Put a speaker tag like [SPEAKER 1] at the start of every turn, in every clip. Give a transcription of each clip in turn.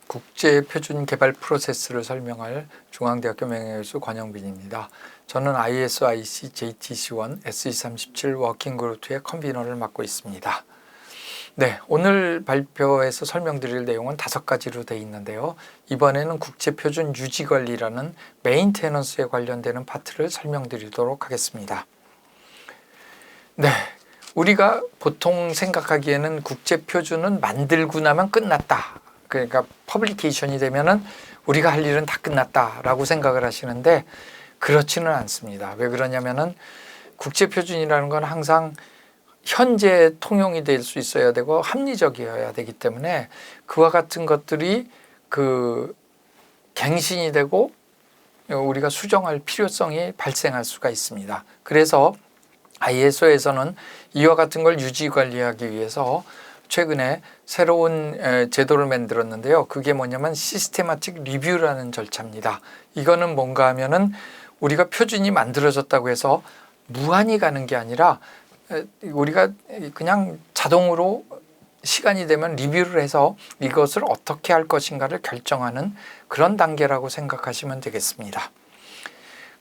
[SPEAKER 1] 국제표준 개발 프로세스를 설명할 중앙대학교 명예교수 권영빈입니다. 저는 ISO IC JTC1 SE37 워킹그룹2의 컨비너를 맡고 있습니다. 네, 오늘 발표에서 설명드릴 내용은 5가지로 되어 있는데요. 이번에는 국제표준 유지관리라는 메인테넌스에 관련되는 파트를 설명드리도록 하겠습니다. 네, 우리가 보통 생각하기에는 국제표준은 만들고 나면 끝났다. 그러니까 퍼블리케이션이 되면은 우리가 할 일은 다 끝났다라고 생각을 하시는데 그렇지는 않습니다. 왜 그러냐면은 국제표준이라는 건 항상 현재 통용이 될 수 있어야 되고 합리적이어야 되기 때문에 그와 같은 것들이 갱신이 되고 우리가 수정할 필요성이 발생할 수가 있습니다. 그래서 ISO에서는 이와 같은 걸 유지 관리하기 위해서 최근에 새로운 제도를 만들었는데요. 그게 뭐냐면 시스테마틱 리뷰라는 절차입니다. 이거는 뭔가 하면은 우리가 표준이 만들어졌다고 해서 무한히 가는 게 아니라 우리가 그냥 자동으로 시간이 되면 리뷰를 해서 이것을 어떻게 할 것인가를 결정하는 그런 단계라고 생각하시면 되겠습니다.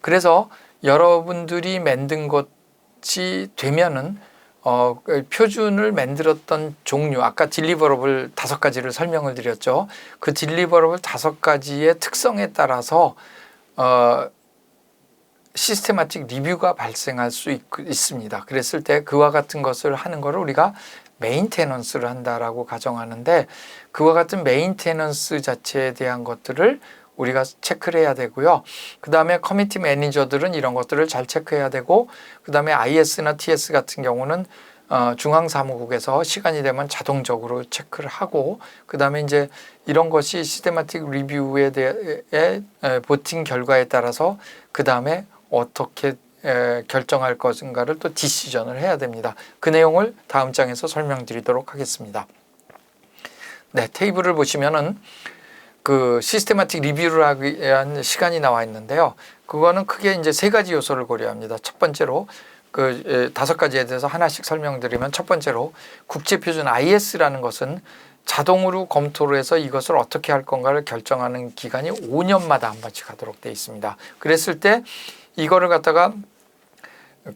[SPEAKER 1] 그래서 여러분들이 만든 것이 되면은 표준을 만들었던 종류, 아까 딜리버러블 5가지를 설명을 드렸죠. 그 딜리버러블 5가지의 특성에 따라서 시스테마틱 리뷰가 발생할 수 있습니다. 그랬을 때 그와 같은 것을 하는 것을 우리가 메인테넌스를 한다라고 가정하는데 그와 같은 메인테넌스 자체에 대한 것들을 우리가 체크를 해야 되고요. 그 다음에 커미티 매니저들은 이런 것들을 잘 체크해야 되고 그 다음에 IS나 TS 같은 경우는 중앙사무국에서 시간이 되면 자동적으로 체크를 하고 그 다음에 이제 이런 것이 시스테마틱 리뷰에 대해 보팅 결과에 따라서 그 다음에 어떻게 결정할 것인가를 또 디시전을 해야 됩니다. 그 내용을 다음 장에서 설명드리도록 하겠습니다. 네, 테이블을 보시면은 그 시스테마틱 리뷰를 하기 위한 시간이 나와 있는데요. 그거는 크게 이제 3가지 요소를 고려합니다. 첫 번째로 5가지에 대해서 하나씩 설명드리면 첫 번째로 국제표준 IS라는 것은 자동으로 검토를 해서 이것을 어떻게 할 건가를 결정하는 기간이 5년마다 한 번씩 하도록 되어 있습니다. 그랬을 때 이거를 갖다가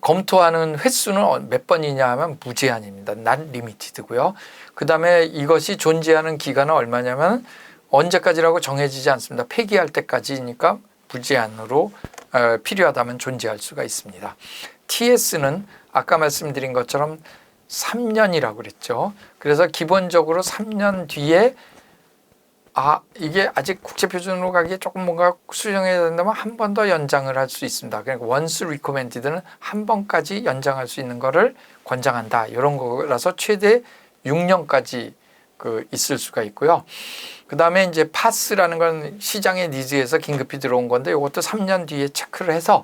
[SPEAKER 1] 검토하는 횟수는 몇 번이냐 하면 무제한입니다. not limited고요. 그 다음에 이것이 존재하는 기간은 얼마냐면 언제까지라고 정해지지 않습니다. 폐기할 때까지니까 무제한으로 필요하다면 존재할 수가 있습니다. TS는 아까 말씀드린 것처럼 3년이라고 그랬죠. 그래서 기본적으로 3년 뒤에 이게 아직 국제표준으로 가기에 조금 뭔가 수정해야 된다면 한 번 더 연장을 할 수 있습니다. 그러니까 once recommended는 한 번까지 연장할 수 있는 거를 권장한다. 이런 거라서 최대 6년까지 있을 수가 있고요. 그 다음에 이제 파스라는 건 시장의 니즈에서 긴급히 들어온 건데 이것도 3년 뒤에 체크를 해서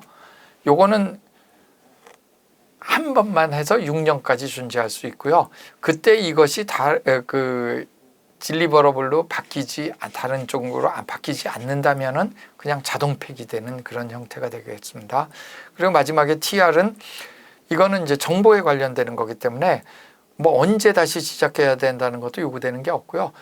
[SPEAKER 1] 요거는 한 번만 해서 6년까지 존재할 수 있고요. 그때 이것이 딜리버러블로 다른 쪽으로 바뀌지 않는다면은 그냥 자동 폐기되는 그런 형태가 되겠습니다. 그리고 마지막에 TR은 이거는 이제 정보에 관련되는 거기 때문에 뭐 언제 다시 시작해야 된다는 것도 요구되는 게 없고요.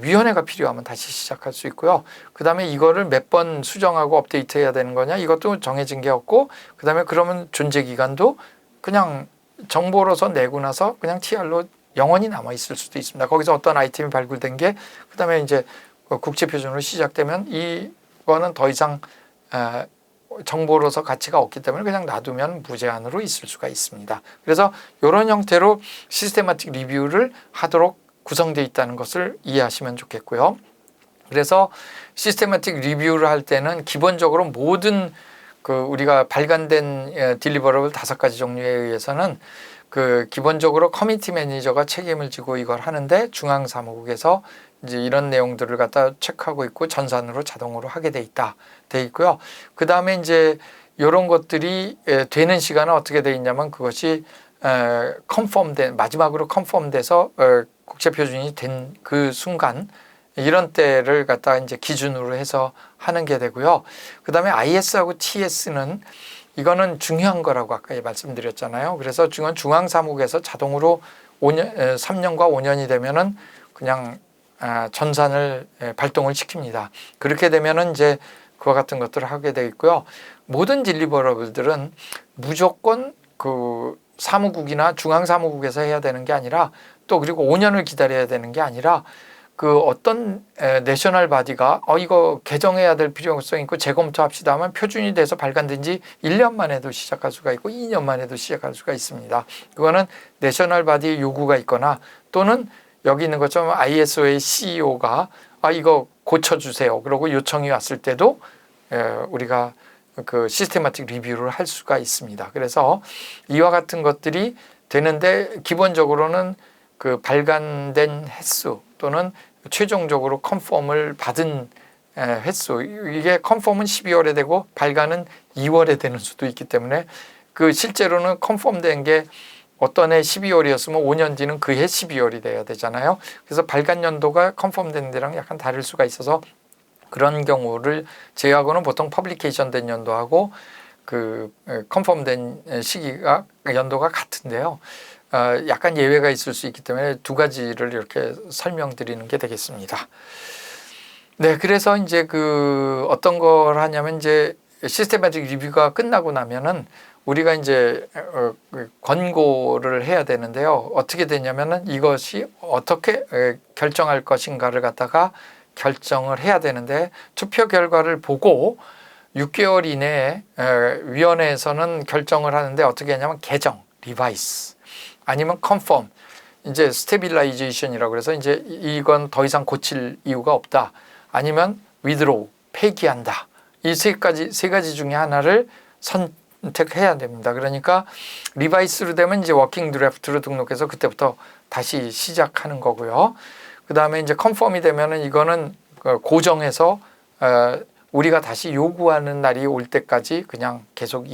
[SPEAKER 1] 위원회가 필요하면 다시 시작할 수 있고요. 그 다음에 이거를 몇 번 수정하고 업데이트해야 되는 거냐 이것도 정해진 게 없고 그 다음에 그러면 존재 기간도 그냥 정보로서 내고 나서 그냥 TR로 영원히 남아 있을 수도 있습니다. 거기서 어떤 아이템이 발굴된 게 그 다음에 이제 국제표준으로 시작되면 이거는 더 이상 정보로서 가치가 없기 때문에 그냥 놔두면 무제한으로 있을 수가 있습니다. 그래서 이런 형태로 시스테마틱 리뷰를 하도록 구성되어 있다는 것을 이해하시면 좋겠고요. 그래서 시스테마틱 리뷰를 할 때는 기본적으로 모든 우리가 발간된 딜리버러블 5가지 종류에 의해서는 기본적으로 커미티 매니저가 책임을 지고 이걸 하는데 중앙사무국에서 이제 이런 내용들을 갖다 체크하고 있고 전산으로 자동으로 하게 돼 있고요. 그 다음에 이제 이런 것들이 되는 시간은 어떻게 돼 있냐면 그것이 마지막으로 컨펌돼서 국제표준이 된 그 순간 이런 때를 갖다가 이제 기준으로 해서 하는 게 되고요. 그 다음에 IS하고 TS는 이거는 중요한 거라고 아까 말씀드렸잖아요. 그래서 중앙사무국에서 자동으로 3년과 5년이 되면은 그냥 전산을 발동을 시킵니다. 그렇게 되면은 이제 그와 같은 것들을 하게 되어 있고요. 모든 딜리버러블들은 무조건 그 사무국이나 중앙사무국에서 해야 되는 게 아니라 또 그리고 5년을 기다려야 되는 게 아니라 그 어떤 내셔널 바디가 이거 개정해야 될 필요성이 있고 재검토합시다 하면 표준이 돼서 발간된 지 1년 만에도 시작할 수가 있고 2년 만에도 시작할 수가 있습니다. 그거는 내셔널 바디의 요구가 있거나 또는 여기 있는 것처럼 ISO의 CEO가 이거 고쳐주세요. 그러고 요청이 왔을 때도 우리가 그 시스테마틱 리뷰를 할 수가 있습니다. 그래서 이와 같은 것들이 되는데 기본적으로는 그 발간된 횟수 또는 최종적으로 컨펌을 받은 횟수, 이게 컨펌은 12월에 되고 발간은 2월에 되는 수도 있기 때문에 그 실제로는 컨펌된 게 어떤 해 12월이었으면 5년 뒤는 그 해 12월이 돼야 되잖아요. 그래서 발간 연도가 컨펌된 데랑 약간 다를 수가 있어서 그런 경우를 제외하고는 보통 퍼블리케이션 된 연도하고 그 컨펌된 시기가 연도가 같은데요. 약간 예외가 있을 수 있기 때문에 두 가지를 이렇게 설명드리는 게 되겠습니다. 네, 그래서 이제 그 어떤 걸 하냐면 이제 시스테마틱 리뷰가 끝나고 나면은 우리가 이제 권고를 해야 되는데요. 어떻게 되냐면은 이것이 어떻게 결정할 것인가를 갖다가 결정을 해야 되는데 투표 결과를 보고 6개월 이내에 위원회에서는 결정을 하는데 어떻게 하냐면 개정, 리바이스 아니면 컨펌, 이제 스테빌라이제이션이라고 그래서 이제 이건 더 이상 고칠 이유가 없다. 아니면 withdraw, 폐기한다. 이 세 가지 중에 하나를 선택해야 됩니다. 그러니까 리바이스로 되면 이제 워킹 드래프트로 등록해서 그때부터 다시 시작하는 거고요. 그 다음에 이제 컨펌이 되면은 이거는 고정해서 우리가 다시 요구하는 날이 올 때까지 그냥 계속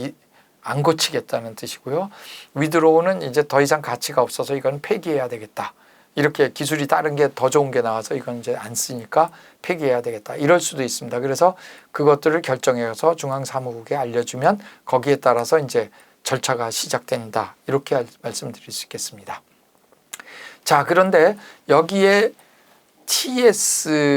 [SPEAKER 1] 안 고치겠다는 뜻이고요. 위드로우는 이제 더 이상 가치가 없어서 이건 폐기해야 되겠다. 이렇게 기술이 다른 게 더 좋은 게 나와서 이건 이제 안 쓰니까 폐기해야 되겠다. 이럴 수도 있습니다. 그래서 그것들을 결정해서 중앙사무국에 알려주면 거기에 따라서 이제 절차가 시작된다. 이렇게 말씀드릴 수 있겠습니다. 자, 그런데 여기에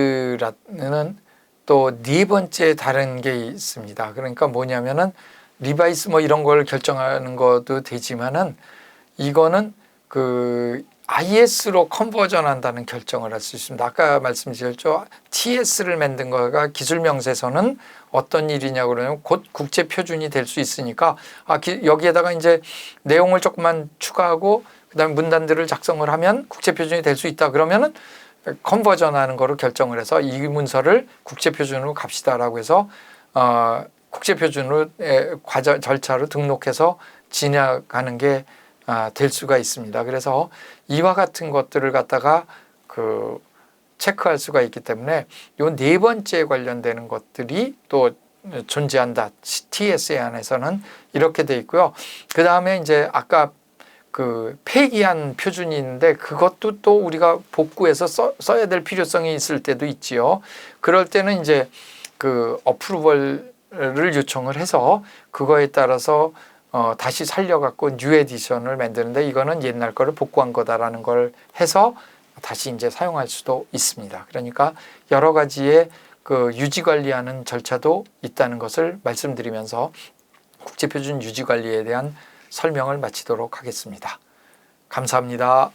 [SPEAKER 1] TS라는 또 네 번째 다른 게 있습니다. 그러니까 뭐냐면은 리바이스 뭐 이런 걸 결정하는 것도 되지만은 이거는 그 IS로 컨버전 한다는 결정을 할 수 있습니다. 아까 말씀드렸죠. TS를 만든 거가 기술 명세서는 어떤 일이냐고 그러면 곧 국제 표준이 될 수 있으니까 여기에다가 이제 내용을 조금만 추가하고 그다음에 문단들을 작성을 하면 국제 표준이 될 수 있다. 그러면은 컨버전하는 거로 결정을 해서 이 문서를 국제 표준으로 갑시다라고 해서 국제 표준으로 절차로 등록해서 진행하는 게 될 수가 있습니다. 그래서 이와 같은 것들을 갖다가 그 체크할 수가 있기 때문에 요 네 번째 관련되는 것들이 또 존재한다. TSA 안에서는 이렇게 돼 있고요. 그 다음에 이제 아까 그 폐기한 표준이 있는데 그것도 또 우리가 복구해서 써야 될 필요성이 있을 때도 있지요. 그럴 때는 이제 그 어프루벌을 요청을 해서 그거에 따라서 다시 살려갖고 뉴 에디션을 만드는데 이거는 옛날 거를 복구한 거다라는 걸 해서 다시 이제 사용할 수도 있습니다. 그러니까 여러 가지의 그 유지 관리하는 절차도 있다는 것을 말씀드리면서 국제표준 유지 관리에 대한 설명을 마치도록 하겠습니다. 감사합니다.